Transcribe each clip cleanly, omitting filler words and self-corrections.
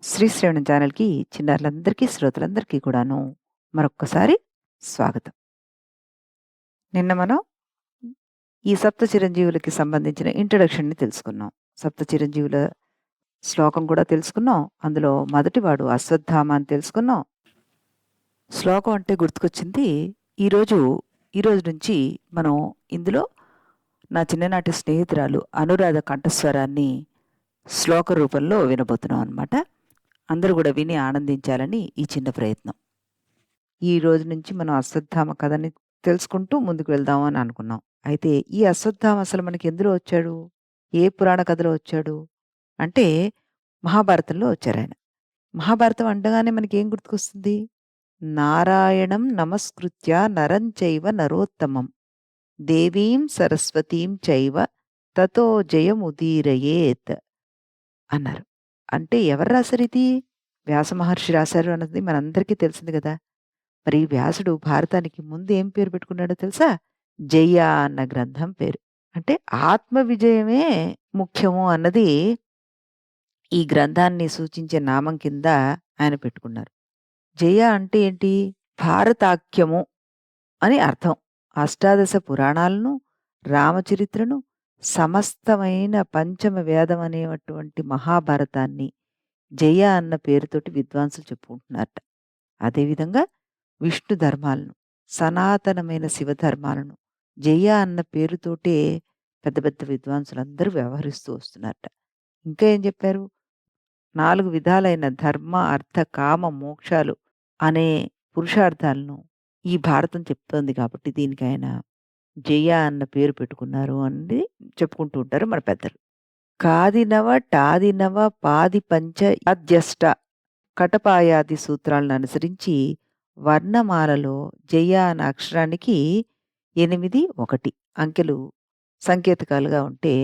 శ్రీశ్రవణ ఛానల్‌కి చిన్నారులందరికీ, శ్రోతలందరికీ కూడాను మరొక్కసారి స్వాగతం. నిన్న మనం ఈ సప్త చిరంజీవులకి సంబంధించిన ఇంట్రొడక్షన్‌ని తెలుసుకున్నాం. సప్త చిరంజీవుల శ్లోకం కూడా తెలుసుకున్నాం. అందులో మొదటివాడు అశ్వత్థామ అని తెలుసుకున్నాం. శ్లోకం అంటే గుర్తుకొచ్చింది. ఈరోజు ఈరోజు నుంచి మనం ఇందులో నా చిన్ననాటి స్నేహితురాలు అనురాధ కంఠస్వరాన్ని శ్లోక రూపంలో వినబోతున్నాం అనమాట. అందరూ కూడా విని ఆనందించాలని ఈ చిన్న ప్రయత్నం. ఈ రోజు నుంచి మనం అశ్వత్థామ కథని తెలుసుకుంటూ ముందుకు వెళ్దాం అని అనుకున్నాం. అయితే ఈ అశ్వత్థామ అసలు మనకి ఎందులో వచ్చాడు? ఏ పురాణ కథలో వచ్చాడు? అంటే మహాభారతంలో వచ్చారాయన. మహాభారతం అనగానే మనకేం గుర్తుకొస్తుంది? నారాయణం నమస్కృత్య నరం చైవ నరోత్తమం దేవీం సరస్వతీం చైవ తతో జయముదీరయేత్ అన్నారు. అంటే ఎవరు రాసారిది? వ్యాస మహర్షి రాశారు అన్నది మనందరికీ తెలిసింది గదా! మరి వ్యాసుడు భారతానికి ముందు ఏం పేరు పెట్టుకున్నాడో తెలుసా? జయ అన్న గ్రంథం పేరు. అంటే ఆత్మ విజయమే ముఖ్యము అన్నది ఈ గ్రంథాన్ని సూచించే నామం కింద ఆయన పెట్టుకున్నారు. జయ అంటే ఏంటి? భారతాఖ్యము అని అర్థం. అష్టాదశ పురాణాలను, రామచరిత్రను, సమస్తమైన పంచమ వేదం అనేటువంటి మహాభారతాన్ని జయ అన్న పేరుతోటి విద్వాంసులు చెప్పుకుంటున్నారట. అదేవిధంగా విష్ణు ధర్మాలను, సనాతనమైన శివధర్మాలను జయ అన్న పేరుతోటే పెద్ద పెద్ద విద్వాంసులందరూ వ్యవహరిస్తూ వస్తున్నారట. ఇంకా ఏం చెప్పారు? 4 విధాలైన ధర్మ, అర్థ, కామ, మోక్షాలు అనే పురుషార్థాలను ఈ భారతం చెప్తోంది కాబట్టి దీనికి ఆయన జయ అన్న పేరు పెట్టుకున్నారు అని చెప్పుకుంటూ ఉంటారు మన పెద్దలు. కాదినవ టాదినవ పాది పంచ యాద్యష్ట కటపాయాది సూత్రాలను అనుసరించి వర్ణమాలలో జయ అన్న అక్షరానికి 8, 1 అంకెలు సంకేతకాలుగా ఉంటే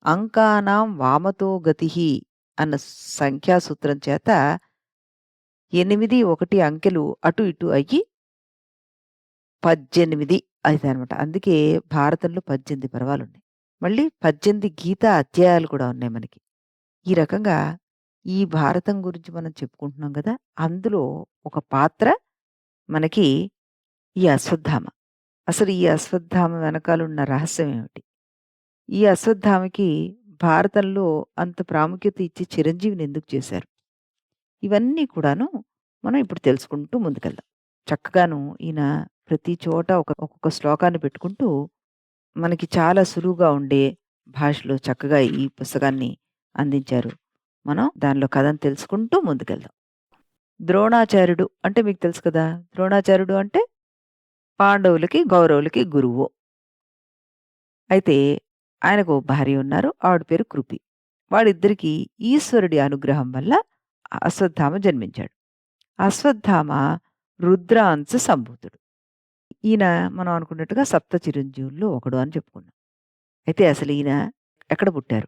అంకానాం వామతో గతిహి అన్న సంఖ్యాసూత్రం చేత 8, 1 అంకెలు అటు ఇటు అయ్యి 18 అయితాయనమాట. అందుకే భారతంలో 18 పర్వాలున్నాయి. మళ్ళీ 18 గీతా అధ్యాయాలు కూడా ఉన్నాయి మనకి. ఈ రకంగా ఈ భారతం గురించి మనం చెప్పుకుంటున్నాం గదా! అందులో ఒక పాత్ర మనకి ఈ అశ్వత్థామ. అసలు ఈ అశ్వత్థామ వెనకాలున్న రహస్యం ఏమిటి? ఈ అశ్వత్థామకి భారతంలో అంత ప్రాముఖ్యత ఇచ్చి చిరంజీవిని ఎందుకు చేశారు? ఇవన్నీ కూడాను మనం ఇప్పుడు తెలుసుకుంటూ ముందుకెళ్దాం. చక్కగాను ఈయన ప్రతి చోట ఒక్కొక్క శ్లోకాన్ని పెట్టుకుంటూ మనకి చాలా సులువుగా ఉండే భాషలో చక్కగా ఈ పుస్తకాన్ని అందించారు. మనం దానిలో కథను తెలుసుకుంటూ ముందుకెళ్దాం. ద్రోణాచార్యుడు అంటే మీకు తెలుసు కదా! ద్రోణాచార్యుడు అంటే పాండవులకి, కౌరవులకి గురువు. అయితే ఆయనకు ఓ భార్య ఉన్నారు. ఆవిడ పేరు కృపి. వాళ్ళిద్దరికీ ఈశ్వరుడి అనుగ్రహం వల్ల అశ్వత్థామ జన్మించాడు. అశ్వత్థామ రుద్రాంశ సంభూతుడు. ఈయన మనం అనుకున్నట్టుగా సప్త చిరంజీవుల్లో ఒకడు అని చెప్పుకున్నాం. అయితే అసలు ఈయన ఎక్కడ పుట్టారు?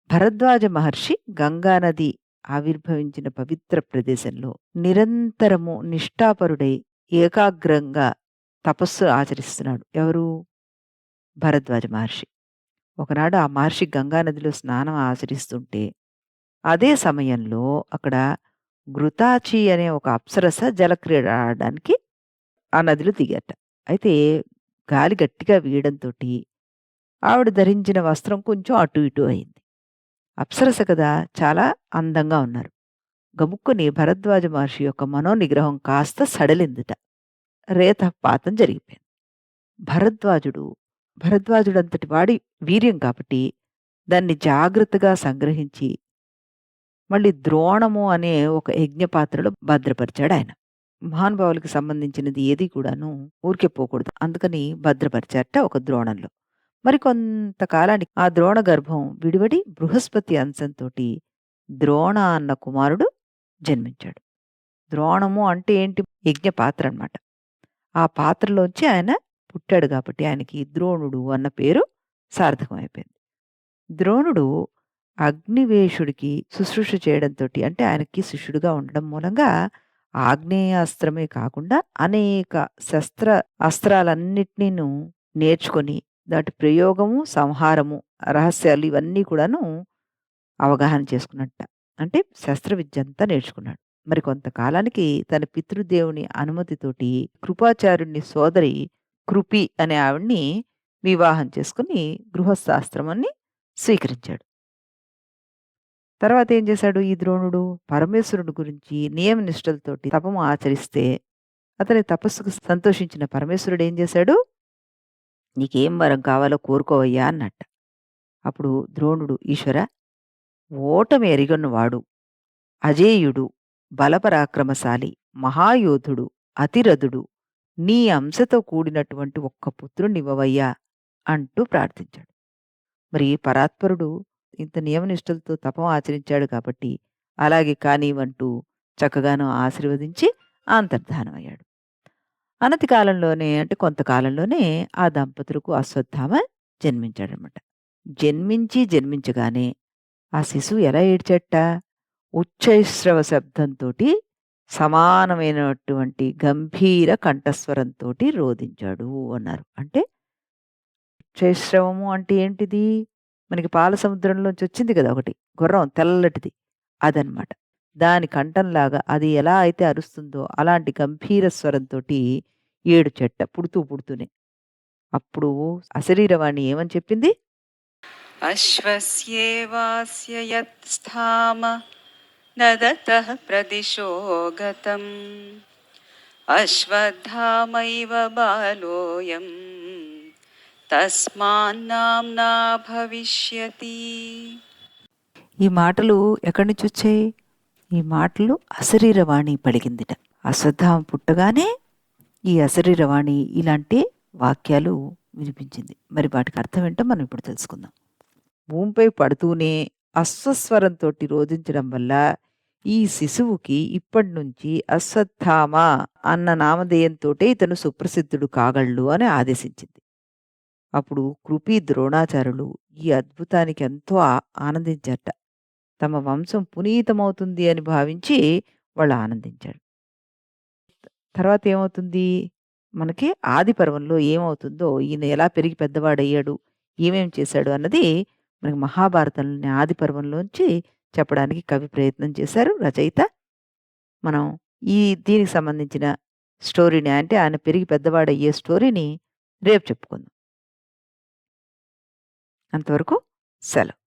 భరద్వాజ మహర్షి గంగానది ఆవిర్భవించిన పవిత్ర ప్రదేశంలో నిరంతరము నిష్ఠాపరుడై ఏకాగ్రంగా తపస్సు ఆచరిస్తున్నాడు. ఎవరు? భరద్వాజ మహర్షి. ఒకనాడు ఆ మహర్షి గంగానదిలో స్నానం ఆచరిస్తుంటే అదే సమయంలో అక్కడ ఘృతాచి అనే ఒక అప్సరస జలక్రీడ ఆడడానికి ఆ నదిలో దిగారట. అయితే గాలి గట్టిగా వీయడంతోటి ఆవిడ ధరించిన వస్త్రం కొంచెం అటు ఇటు అయింది. అప్సరస కదా! చాలా అందంగా ఉన్నారు. గబుక్కుని భరద్వాజ మహర్షి యొక్క మనోనిగ్రహం కాస్త సడలిందిట. రేతపాతం జరిగిపోయింది. భరద్వాజుడు భరద్వాజుడంతటి వాడి వీర్యం కాబట్టి దాన్ని జాగ్రత్తగా సంగ్రహించి మళ్ళీ ద్రోణము అనే ఒక యజ్ఞ పాత్రలో భద్రపరిచాడాయన. మహానుభావులకి సంబంధించినది ఏది కూడాను ఊరికే పోకూడదు. అందుకని భద్రపరిచారట ఒక ద్రోణంలో. మరి కొంతకాలానికి ఆ ద్రోణ గర్భం విడివడి బృహస్పతి అంశంతోటి ద్రోణ అన్న కుమారుడు జన్మించాడు. ద్రోణము అంటే ఏంటి? యజ్ఞ పాత్ర అన్నమాట. ఆ పాత్రలోంచి ఆయన పుట్టాడు కాబట్టి ఆయనకి ద్రోణుడు అన్న పేరు సార్థకమైపోయింది. ద్రోణుడు అగ్నివేశుడికి శుశ్రూష చేయడంతోటి అంటే ఆయనకి శిష్యుడిగా ఉండడం మూలంగా ఆగ్నేయాస్త్రమే కాకుండా అనేక అస్త్రాలన్నిటినీను నేర్చుకొని దాటి ప్రయోగము, సంహారము, రహస్యాలు ఇవన్నీ కూడాను అవగాహన చేసుకున్నట్ట. అంటే శస్త్రవిద్యంతా నేర్చుకున్నాడు. మరి కొంతకాలానికి తన పితృదేవుని అనుమతితోటి కృపాచార్యుని సోదరి కృపి అనే ఆవిడ్ని వివాహం చేసుకొని గృహస్థాశ్రమాన్ని స్వీకరించాడు. తర్వాత ఏం చేశాడు ఈ ద్రోణుడు? పరమేశ్వరుడి గురించి నియమ నిష్టలతోటి తపము ఆచరిస్తే అతని తపస్సుకు సంతోషించిన పరమేశ్వరుడు ఏం చేశాడు? "నీకేం వరం కావాలో కోరుకోవయ్యా" అన్నట్ట. అప్పుడు ద్రోణుడు, "ఈశ్వరా! ఓటమి ఎరిగనివాడు, అజేయుడు, బలపరాక్రమశాలి, మహాయోధుడు, అతిరథుడు, నీ అంశతో కూడినటువంటి ఒక్క పుత్రుణ్ణివ్వవయ్యా" అంటూ ప్రార్థించాడు. మరి పరాత్పరుడు ఇంత నియమనిష్టలతో తపం ఆచరించాడు కాబట్టి, అలాగే కానివ్వంటూ చక్కగాను ఆశీర్వదించి అంతర్ధానమయ్యాడు. అనతి కాలంలోనే అంటే కొంతకాలంలోనే ఆ దంపతులకు అశ్వత్థామ జన్మించాడనమాట. జన్మించగానే ఆ శిశువు ఎలా ఏడ్చట? ఉచ్చైశ్రవ శబ్దంతోటి సమానమైనటువంటి గంభీర కంఠస్వరంతోటి రోదించాడు అన్నారు. అంటే ఉచ్చైశ్రవము అంటే ఏంటిది? మనకి పాల సముద్రంలోంచి వచ్చింది కదా ఒకటి గుర్రం తెల్లటిది. అదనమాట. దాని కంఠంలాగా అది ఎలా అయితే అరుస్తుందో అలాంటి గంభీర స్వరంతోటి ఏడుచెట్ట పుడుతూనే. అప్పుడు అశరీరవాణి ఏమని చెప్పింది? అశ్వస్యేవాస్య యత్స్థామ నదతః ప్రదిశో గతం అశ్వత్థామైవ బాలోయం తస్మాన్నామ్నా భవిష్యతి. ఈ మాటలు ఎక్కడి నుంచి వచ్చాయి? ఈ మాటలు అశరీరవాణి పలికిందిట. అశ్వత్థామ పుట్టగానే ఈ అశరీరవాణి ఇలాంటి వాక్యాలు వినిపించింది. మరి వాటికి అర్థం ఏంటో మనం ఇప్పుడు తెలుసుకుందాం. భూమిపై పడుతూనే అశ్వస్వరంతోటి రోదించడం వల్ల ఈ శిశువుకి ఇప్పటి నుంచి అశ్వత్థామ అన్న నామధేయంతోటే ఇతను సుప్రసిద్ధుడు కాగలడు అని ఆదేశించింది. అప్పుడు కృపి ద్రోణాచార్యులు ఈ అద్భుతానికి ఎంతో ఆనందించారట. తమ వంశం పునీతమవుతుంది అని భావించి వాళ్ళు ఆనందించారు. తర్వాత ఏమవుతుంది? మనకి ఆది పర్వంలో ఏమవుతుందో, ఈయన ఎలా పెరిగి పెద్దవాడయ్యాడు, ఏమేం చేశాడు అన్నది మనకి మహాభారతంలోని ఆది పర్వంలోంచి చెప్పడానికి కవి ప్రయత్నం చేశారు, రచయిత. మనం ఈ దీనికి సంబంధించిన స్టోరీని అంటే ఆయన పెరిగి పెద్దవాడయ్యే స్టోరీని రేపు చెప్పుకుందాం. అంతవరకు సెలవు.